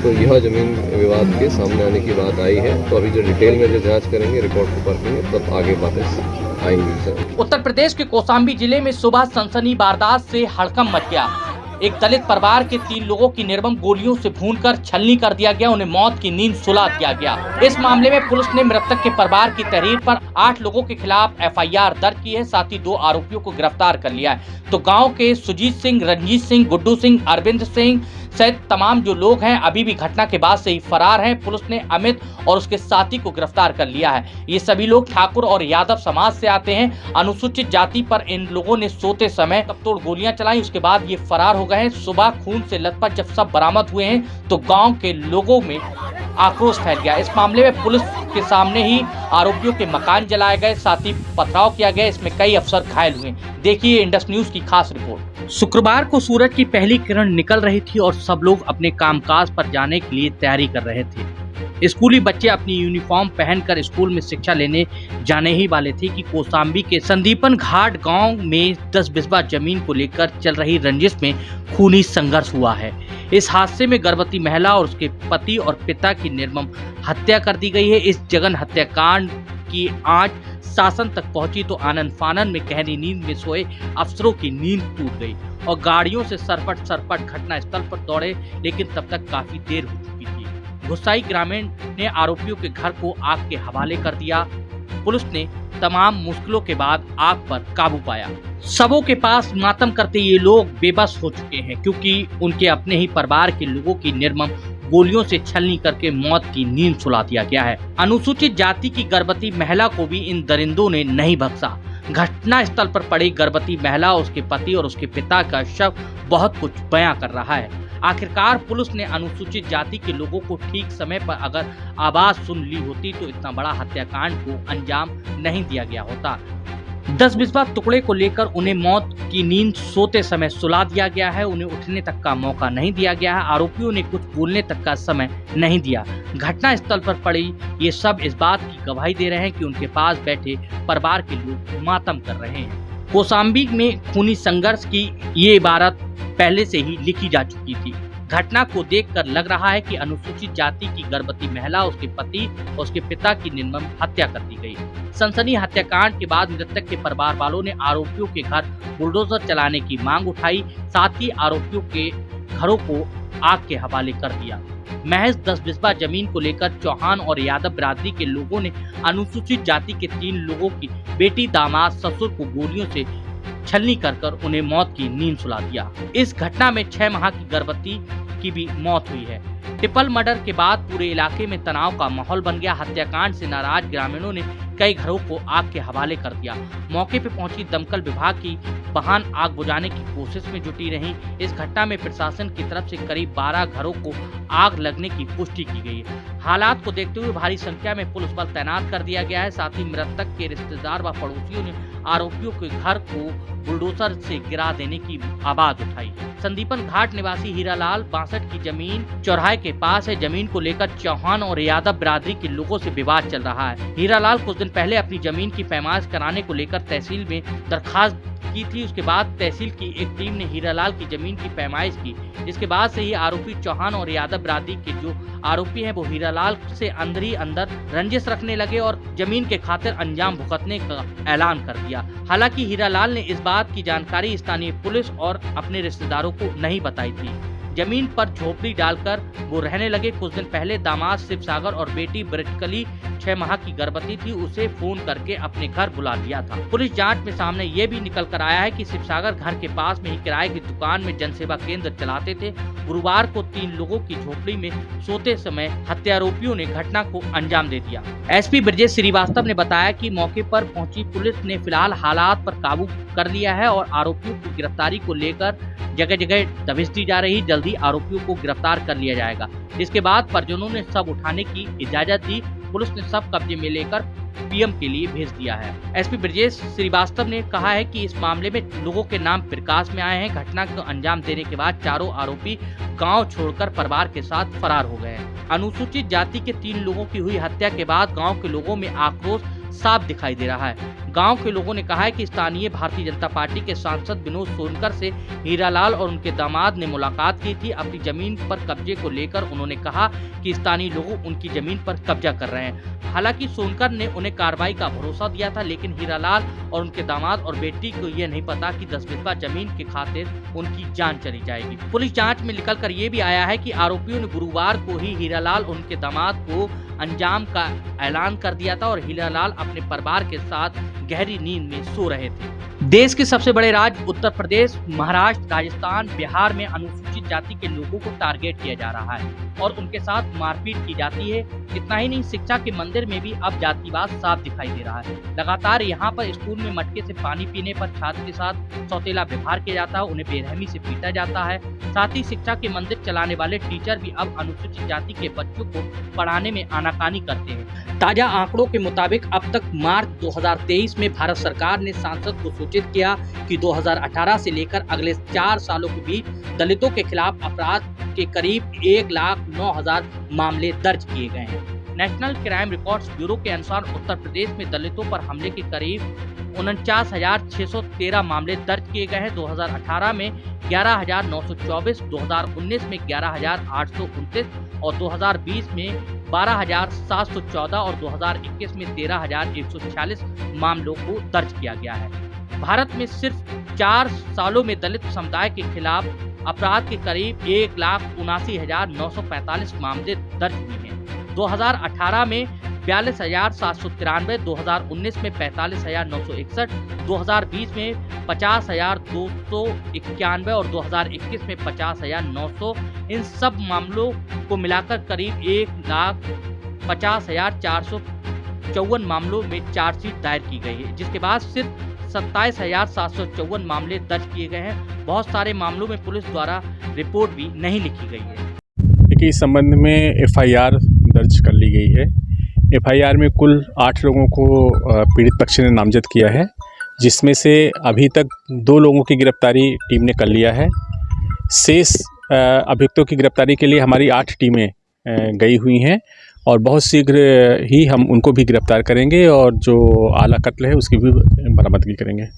तो यह जमीन विवाद के सामने आने की बात आई है। तो अभी जो डिटेल में जो जांच करेंगे, रिपोर्ट को पढ़ेंगे, तब आगे बातें आएंगी सर। उत्तर प्रदेश के कौशाम्बी जिले में सुबह सनसनी वारदात से हड़कंप मच गया। एक दलित परिवार के 3 लोगों की निर्मम गोलियों से भूनकर छलनी कर दिया गया, उन्हें मौत की नींद सुला दिया गया। इस मामले में पुलिस ने मृतक के परिवार की तहरीर पर 8 लोगों के खिलाफ FIR दर्ज की है, साथ ही 2 आरोपियों को गिरफ्तार कर लिया है। तो गांव के सुजीत सिंह, रंजीत सिंह, गुड्डू सिंह, अरविंद सिंह सहित तमाम जो लोग हैं अभी भी घटना के बाद से ही फरार हैं। पुलिस ने अमित और उसके साथी को गिरफ्तार कर लिया है। ये सभी लोग ठाकुर और यादव समाज से आते हैं। अनुसूचित जाति पर इन लोगों ने सोते समय तोड़ गोलियां चलाई, उसके बाद ये फरार हो गए हैं। सुबह खून से लथपथ जब सब बरामद हुए हैं तो गांव के लोगों में आक्रोश फैल गया। इस मामले में पुलिस के सामने ही आरोपियों के मकान जलाए गए, साथ ही पथराव किया गया। इसमें कई अफसर घायल हुए। देखिए इंडस न्यूज की खास रिपोर्ट। शुक्रवार को सूरज की पहली किरण निकल रही थी और सब लोग अपने कामकाज पर जाने के लिए तैयारी कर रहे थे। स्कूली बच्चे अपनी यूनिफॉर्म पहनकर स्कूल में शिक्षा लेने जाने ही वाले थे कि कौशाम्बी के संदीपन घाट गांव में 10 बिस्वा जमीन को लेकर चल रही रंजिश में खूनी संघर्ष हुआ है। इस हादसे में गर्भवती महिला और उसके पति और पिता की निर्मम हत्या कर दी गई है। इस जघन्य हत्याकांड की आंच शासन तक पहुंची तो आनंद फानन में गहरी नींद में सोए अफसरों की नींद टूट गई और गाड़ियों से सरपट घटना स्थल पर दौड़े, लेकिन तब तक काफी देर हो चुकी थी। गुस्साई ग्रामीण ने आरोपियों के घर को आग के हवाले कर दिया। पुलिस ने तमाम मुश्किलों के बाद आग पर काबू पाया। सबों के पास मातम करते ये लोग बेबस हो चुके हैं, क्योंकि उनके अपने ही परिवार के लोगों की निर्मम गोलियों से छलनी करके मौत की नींद सुला दिया गया है। अनुसूचित जाति की गर्भवती महिला को भी इन दरिंदों ने नहीं बख्शा। घटना स्थल पर पड़ी गर्भवती महिला, उसके पति और उसके पिता का शव बहुत कुछ बयां कर रहा है। आखिरकार पुलिस ने अनुसूचित जाति के लोगों को ठीक समय पर अगर आवाज सुन ली होती तो इतना बड़ा हत्याकांड को अंजाम नहीं दिया गया होता। 10 बिस्वा टुकड़े को लेकर उन्हें मौत की नींद सोते समय सुला दिया गया है। उन्हें उठने तक का मौका नहीं दिया गया है। आरोपियों ने कुछ बोलने तक का समय नहीं दिया। घटना स्थल पर पड़ी ये सब इस बात की गवाही दे रहे हैं कि उनके पास बैठे परिवार के लोग मातम कर रहे हैं। कौशाम्बी में खूनी संघर्ष की ये इबारत पहले से ही लिखी जा चुकी थी। घटना को देखकर लग रहा है कि अनुसूचित जाति की गर्भवती महिला, उसके पति और उसके पिता की निर्मम हत्या कर दी गई। सनसनी हत्याकांड के बाद मृतक के परिवार वालों ने आरोपियों के घर बुलडोजर चलाने की मांग उठाई, साथ ही आरोपियों के घरों को आग के हवाले कर दिया। महज 10 बिस्वा जमीन को लेकर चौहान और यादव बिरादरी के लोगों ने अनुसूचित जाति के 3 लोगों की बेटी, दामाद, ससुर को गोलियों से छलनी कर उन्हें मौत की नींद सुला दिया। इस घटना में 6 माह की गर्भवती की भी मौत हुई है। ट्रिपल मर्डर के बाद पूरे इलाके में तनाव का माहौल बन गया। हत्याकांड से नाराज ग्रामीणों ने कई घरों को आग के हवाले कर दिया। मौके पर पहुंची दमकल विभाग की वाहन आग बुझाने की कोशिश में जुटी रही। इस घटना में प्रशासन की तरफ से करीब 12 घरों को आग लगने की पुष्टि की गई है। हालात को देखते हुए भारी संख्या में पुलिस बल तैनात कर दिया गया है। साथ ही मृतक के रिश्तेदार व पड़ोसियों ने आरोपियों के घर को बुलडोजर से गिरा देने की आवाज उठाई। संदीपन घाट निवासी हीरालाल 62 की जमीन चौराहे के पास है। जमीन को लेकर चौहान और यादव बिरादरी के लोगों से विवाद चल रहा है। हीरालाल कुछ दिन पहले अपनी जमीन की पैमाइश कराने को लेकर तहसील में दरखास्त की थी। उसके बाद तहसील की एक टीम ने हीरालाल की जमीन की पैमाइश की। इसके बाद से ही आरोपी चौहान और यादव बिरादरी के जो आरोपी हैं वो हीरालाल से अंदर ही अंदर रंजिश रखने लगे और जमीन के खातिर अंजाम भुगतने का ऐलान कर दिया। हालांकि हीरालाल ने इस बात की जानकारी स्थानीय पुलिस और अपने रिश्तेदारों को नहीं बताई थी। जमीन पर झोपड़ी डालकर वो रहने लगे। कुछ दिन पहले दामाद शिवसागर और बेटी ब्रजकली 6 माह की गर्भवती थी, उसे फोन करके अपने घर बुला लिया था। पुलिस जांच में सामने ये भी निकल कर आया है कि शिवसागर घर के पास में ही किराए की दुकान में जनसेवा केंद्र चलाते थे। गुरुवार को 3 लोगों की झोपड़ी में सोते समय हत्यारोपियों ने घटना को अंजाम दे दिया। SP ब्रजेश श्रीवास्तव ने बताया कि मौके पर पहुंची पुलिस ने फिलहाल हालात पर काबू कर लिया है और आरोपियों की गिरफ्तारी को लेकर जगह जगह दबिश दी जा रही। जल्दी आरोपियों को गिरफ्तार कर लिया जाएगा। इसके बाद परिजनों ने शव उठाने की इजाजत दी। पुलिस ने शव कब्जे में लेकर PM के लिए भेज दिया है। SP ब्रजेश श्रीवास्तव ने कहा है कि इस मामले में लोगों के नाम प्रकाश में आए हैं। घटना को अंजाम देने के बाद चारों आरोपी गांव छोड़कर परिवार के साथ फरार हो गए हैं। अनुसूचित जाति के 3 लोगों की हुई हत्या के बाद गांव के लोगों में आक्रोश साफ दिखाई दे रहा है। गांव के लोगों ने कहा है कि स्थानीय भारतीय जनता पार्टी के सांसद विनोद सोनकर से हीरालाल और उनके दामाद ने मुलाकात की थी। अपनी जमीन पर कब्जे को लेकर उन्होंने कहा कि स्थानीय लोग उनकी जमीन पर कब्जा कर रहे हैं। हालांकि सोनकर ने उन्हें कार्रवाई का भरोसा दिया था, लेकिन हीरालाल और उनके दामाद और बेटी को यह नहीं पता कि 10 बिस्वा जमीन के खातिर उनकी जान चली जाएगी। पुलिस जांच में निकल कर ये भी आया है कि आरोपियों ने गुरुवार को ही हीरालाल और उनके दामाद को अंजाम का ऐलान कर दिया था और हीरालाल अपने परिवार के साथ गहरी नींद में सो रहे थे। देश के सबसे बड़े राज्य उत्तर प्रदेश, महाराष्ट्र, राजस्थान, बिहार में अनुसूचित जाति के लोगों को टारगेट किया जा रहा है और उनके साथ मारपीट की जाती है। इतना ही नहीं, शिक्षा के मंदिर में भी अब जातिवाद साफ दिखाई दे रहा है। लगातार यहाँ पर स्कूल में मटके से पानी पीने पर छात्र के साथ सौतेला व्यवहार किया जाता है, उन्हें बेरहमी से पीटा जाता है। साथ ही शिक्षा के मंदिर चलाने वाले टीचर भी अब अनुसूचित जाति के बच्चों को पढ़ाने में आनाकानी करते हैं। ताजा आंकड़ों के मुताबिक अब तक मार्च 2023 में भारत सरकार ने सांसद को सूचित किया कि 2018 से लेकर अगले 4 सालों के बीच दलितों के खिलाफ अपराध के करीब 1,09,000 मामले दर्ज किए गए हैं। नेशनल क्राइम रिकॉर्ड्स ब्यूरो के अनुसार उत्तर प्रदेश में दलितों पर हमले के करीब 49,613 मामले दर्ज किए गए हैं। 2018 में 11,924, 2019 में 11,829 और 2020 में 12,714 और 2021 में 13,146 मामलों को दर्ज किया गया है। भारत में सिर्फ 4 सालों में दलित समुदाय के खिलाफ अपराध के करीब 1,79,945 मामले दर्ज हुए हैं। 2018 में 42,793, 2019 में 45,961, 2020 में 50,291 और 2021 में 50,900। इन सब मामलों को मिलाकर करीब 1,50,454 मामलों में चार्जशीट दायर की गई है, जिसके बाद सिर्फ 27,754 मामले दर्ज किए गए हैं। बहुत सारे मामलों में पुलिस द्वारा रिपोर्ट भी नहीं लिखी गई है। देखिए, इस संबंध में FIR दर्ज कर ली गई है। FIR में कुल 8 लोगों को पीड़ित पक्ष ने नामजद किया है, जिसमें से अभी तक 2 लोगों की गिरफ्तारी टीम ने कर लिया है। शेष अभियुक्तों की गिरफ्तारी के लिए हमारी 8 टीमें गई हुई हैं और बहुत शीघ्र ही हम उनको भी गिरफ्तार करेंगे और जो आला कत्ल है उसकी भी बरामदगी करेंगे।